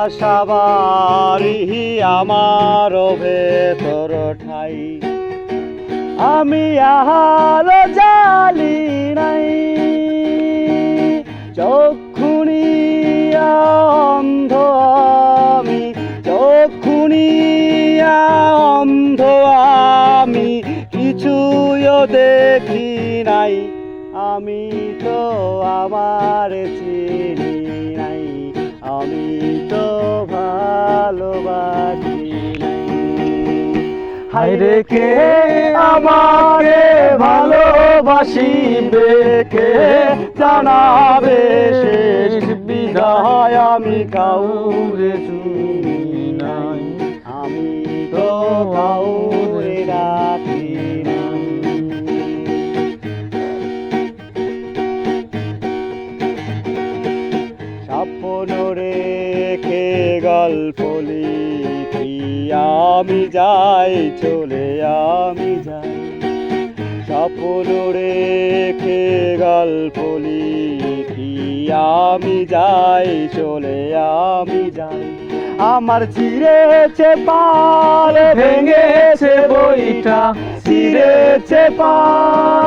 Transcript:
আশাবারি আমার ভেতর ঠাই, আমি আলো জালি নাই, চক্ষুনি অন্ধ আমি, চক্ষুনি অন্ধ আমি, কিছুও দেখি নাই, আমি তো আমার চিনি নাই, আমি তো ভালোবাসি নাই। হায়রে কে আমাকে ভালোবাসিবে, কে জানাবে শেষ বিদায়, আমি কাউরে চিনি নাই, আমি তো কাউরে রাখি নাই। স্বপ্ন রেখে গল্প লিখি আমি যাই, চলে আমি যাই, স্বপ্ন রেখে গল্প লিখি আমি যাই, চলে আমি যাই। আমার ছিঁড়েছে পাল, ভেঙেছে বইটা, ছিঁড়েছে পাল,